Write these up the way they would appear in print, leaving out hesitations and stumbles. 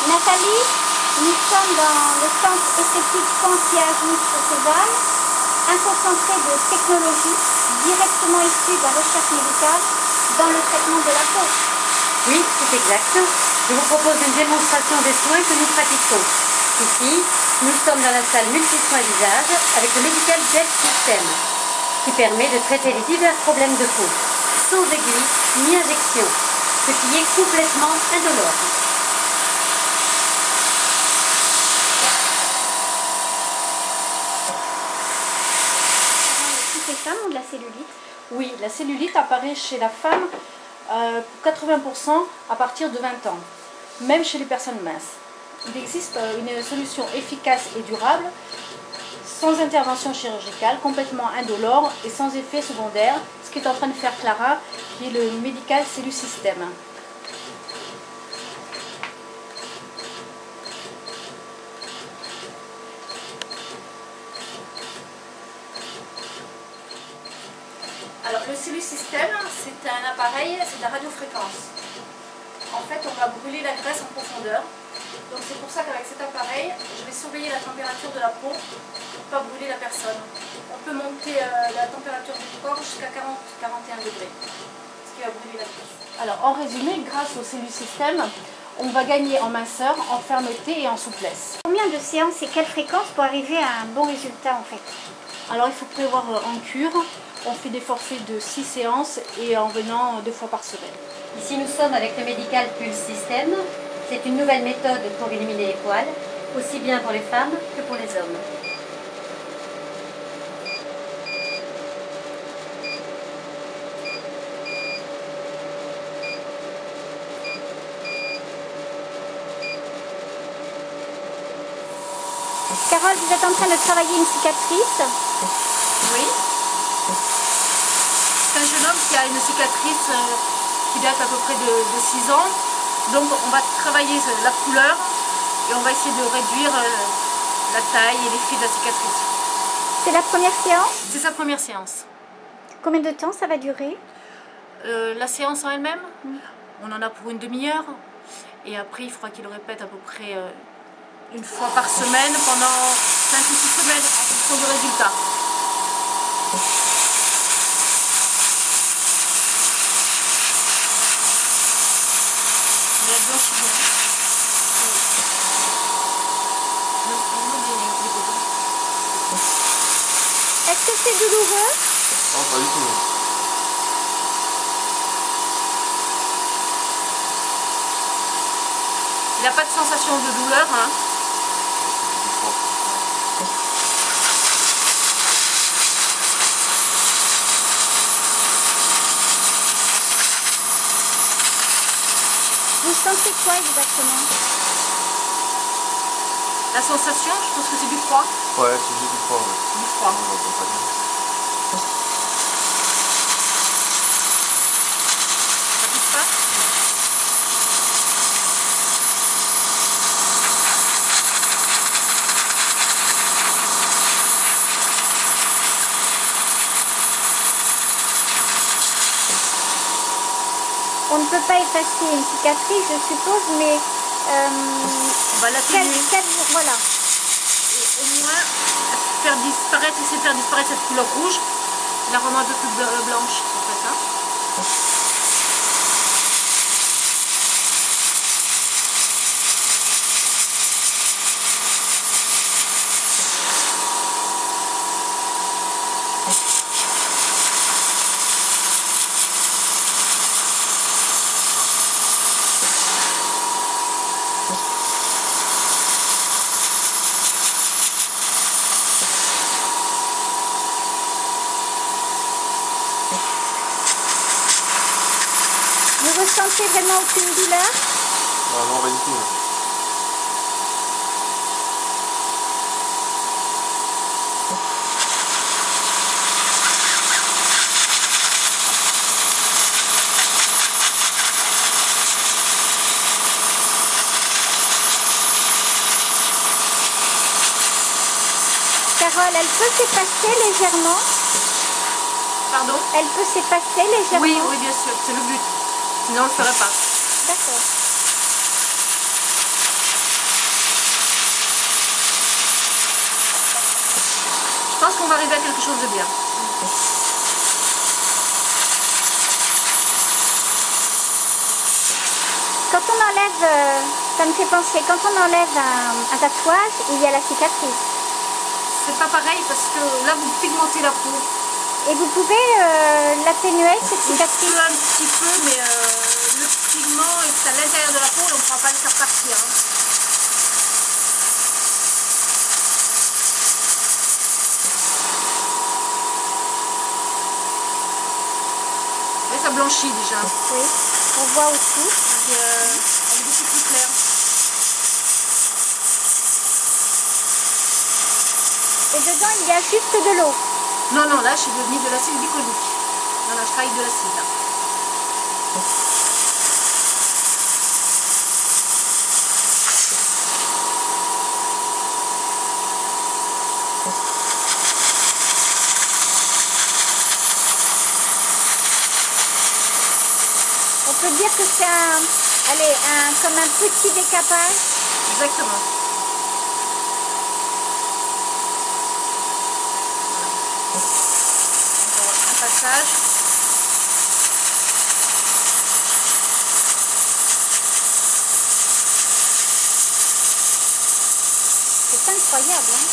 Nathalie, nous sommes dans le centre esthétique Pensiagus au Cézanne, un concentré de technologie directement issu de la recherche médicale dans le traitement de la peau. Oui, c'est exact. Je vous propose une démonstration des soins que nous pratiquons. Ici, nous sommes dans la salle multisoins visage avec le Medical Gel System qui permet de traiter les divers problèmes de peau sans aiguille ni injection, ce qui est complètement indolore. Toutes les femmes ont de la cellulite? Oui, la cellulite apparaît chez la femme pour 80% à partir de 20 ans, même chez les personnes minces. Il existe une solution efficace et durable, sans intervention chirurgicale, complètement indolore et sans effet secondaire, ce qu'est en train de faire Clara, qui est le Medical Cellus System. Alors le Cellus System, c'est un appareil, c'est de la radiofréquence. En fait, on va brûler la graisse en profondeur. Donc c'est pour ça qu'avec cet appareil, je vais surveiller la température de la peau pour ne pas brûler la personne. On peut monter la température du corps jusqu'à 40-41 degrés, ce qui va brûler la graisse. Alors en résumé, grâce au Cellus System, on va gagner en minceur, en fermeté et en souplesse. Combien de séances et quelle fréquence pour arriver à un bon résultat en fait? Alors il faut prévoir en cure, on fait des forfaits de 6 séances et en venant 2 fois par semaine. Ici, nous sommes avec le Medical Pulse System. C'est une nouvelle méthode pour éliminer les poils, aussi bien pour les femmes que pour les hommes. Carole, vous êtes en train de travailler une cicatrice? Oui. C'est un jeune homme qui a une cicatrice qui date à peu près de 6 ans. Donc on va travailler la couleur et on va essayer de réduire la taille et l'effet de la cicatrice. C'est la première séance? C'est sa première séance. Combien de temps ça va durer? La séance en elle-même, on en a pour une demi-heure. Et après il faudra qu'il le répète à peu près une fois par semaine pendant 5 ou 6 semaines en fonction du résultat. Est-ce que c'est douloureux? Non, pas du tout. Il n'a pas de sensation de douleur. Hein. Vous sentez quoi exactement? La sensation, je pense que c'est du froid. Ouais, c'est juste du froid. Ouais. Du froid. Non, on entend pas bien. Ça pique pas? On ne peut pas effacer une cicatrice, je suppose, mais On va l'atténuer. voilà. Et au moins faire disparaître, essayer de faire disparaître cette couleur rouge, la rendre un peu plus blanche en fait. Hein. Vous ressentez vraiment aucune douleur? Non, pas du tout. Carole, elle peut s'effacer légèrement? Pardon? Elle peut s'effacer légèrement? Oui, oui, bien sûr, c'est le but. Sinon, on ne le ferait pas. D'accord. qu'on va arriver à quelque chose de bien. Quand on enlève, ça me fait penser, quand on enlève un tatouage, il y a la cicatrice. C'est pas pareil parce que là vous pigmentez la peau. Et vous pouvez l'atténuer, cette cicatrice? Un petit peu, mais le pigment est à l'intérieur de la peau et on ne pourra pas le faire partir. Hein. Mais ça blanchit déjà. Oui, on voit aussi. Et, elle est beaucoup plus claire. Et dedans, il y a juste de l'eau. Non, non, là, j'ai mis de l'acide glycolique. Non, là, je travaille de l'acide, là. On peut dire que c'est comme un petit décapage. Exactement. Encore un passage. C'est incroyable, hein?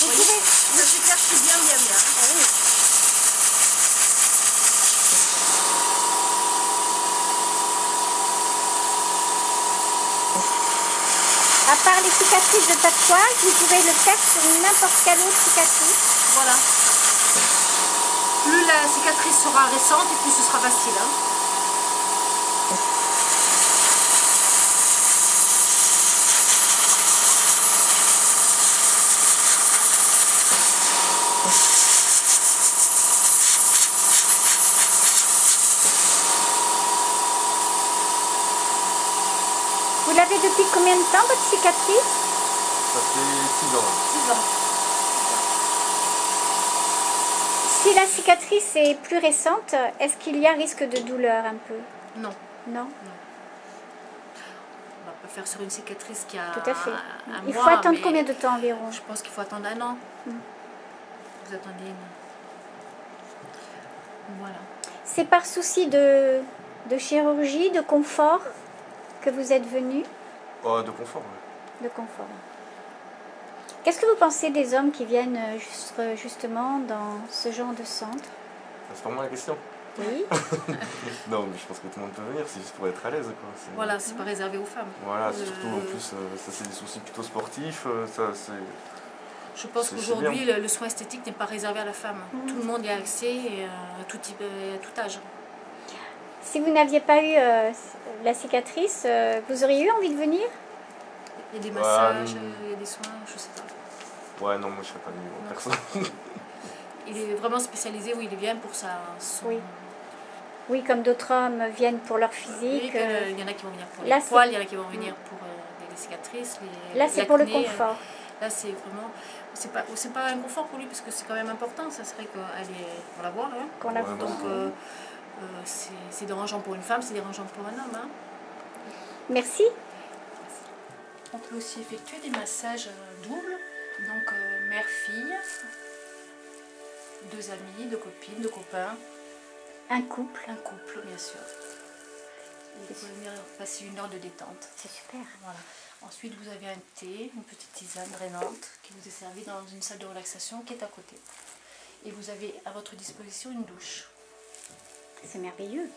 Vous Oui. pouvez... Ça s'éclaircit bien, bien, bien. Ah oui. À part les cicatrices de tatouage, vous pouvez le faire sur n'importe quelle autre cicatrice. Voilà. Plus la cicatrice sera récente et plus ce sera facile. Hein. Vous l'avez depuis combien de temps, votre cicatrice? Ça fait 6 ans. 6 ans. Si la cicatrice est plus récente, est-ce qu'il y a risque de douleur un peu? Non. Non? On va pas faire sur une cicatrice qui a Tout à fait. un Il mois, faut attendre mais combien de temps environ? je pense qu'il faut attendre 1 an. Mm. Vous attendez Voilà. C'est par souci de chirurgie, de confort que vous êtes venu? Oh, de confort, ouais. De confort. Qu'est-ce que vous pensez des hommes qui viennent justement dans ce genre de centre? C'est pas moi la question. Oui. Non, mais je pense que tout le monde peut venir, c'est juste pour être à l'aise, quoi. Voilà, c'est pas réservé aux femmes. Voilà, surtout en plus, ça c'est des soucis plutôt sportifs, ça c'est... Je pense C'est qu'aujourd'hui, bien. le soin esthétique n'est pas réservé à la femme. Tout le monde y a accès et à tout type, à tout âge. Si vous n'aviez pas eu la cicatrice, vous auriez eu envie de venir? Il y a des massages, il y a des soins, je sais pas. Ouais, non, moi je serais pas venu en personne. Il est vraiment spécialisé où il vient pour son... Oui. Oui, comme d'autres hommes viennent pour leur Oui, physique. il y en a qui vont venir pour là, les poils, il y en a qui vont venir pour les cicatrices. Là, c'est pour le l'acné, confort. Là, c'est vraiment... C'est pas un confort pour lui, parce que c'est quand même important. Ça serait qu'on la voit. Hein. Qu'on la Ouais, voit. Donc, c'est dérangeant pour une femme, c'est dérangeant pour un homme. Hein. Merci. On peut aussi effectuer des massages doubles. Donc, mère-fille, 2 amis, 2 copines, 2 copains. Un couple. Un couple, bien sûr. Vous pouvez venir passer 1 heure de détente. C'est super. Voilà. Ensuite, vous avez un thé, une petite tisane drainante qui vous est servie dans une salle de relaxation qui est à côté. Et vous avez à votre disposition une douche. C'est merveilleux.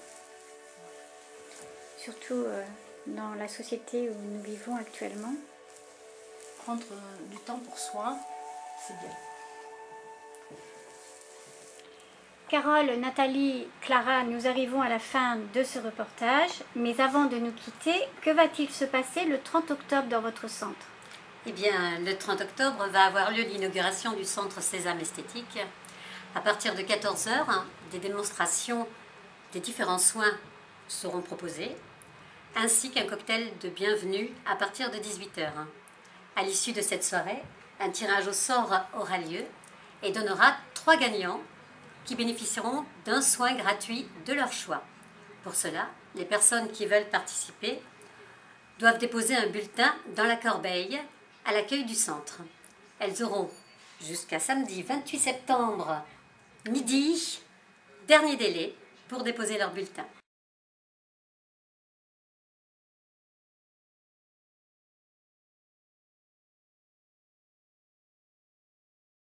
Surtout dans la société où nous vivons actuellement. Prendre du temps pour soi, c'est bien. Carole, Nathalie, Clara, nous arrivons à la fin de ce reportage. Mais avant de nous quitter, que va-t-il se passer le 30 octobre dans votre centre? Eh bien, le 30 octobre va avoir lieu l'inauguration du centre Sésame Esthétique. À partir de 14 h, des démonstrations des différents soins seront proposés, ainsi qu'un cocktail de bienvenue à partir de 18 h. À l'issue de cette soirée, un tirage au sort aura lieu et donnera 3 gagnants qui bénéficieront d'un soin gratuit de leur choix. Pour cela, les personnes qui veulent participer doivent déposer un bulletin dans la corbeille à l'accueil du centre. Elles auront jusqu'à samedi 28 septembre, midi, dernier délai, pour déposer leur bulletin.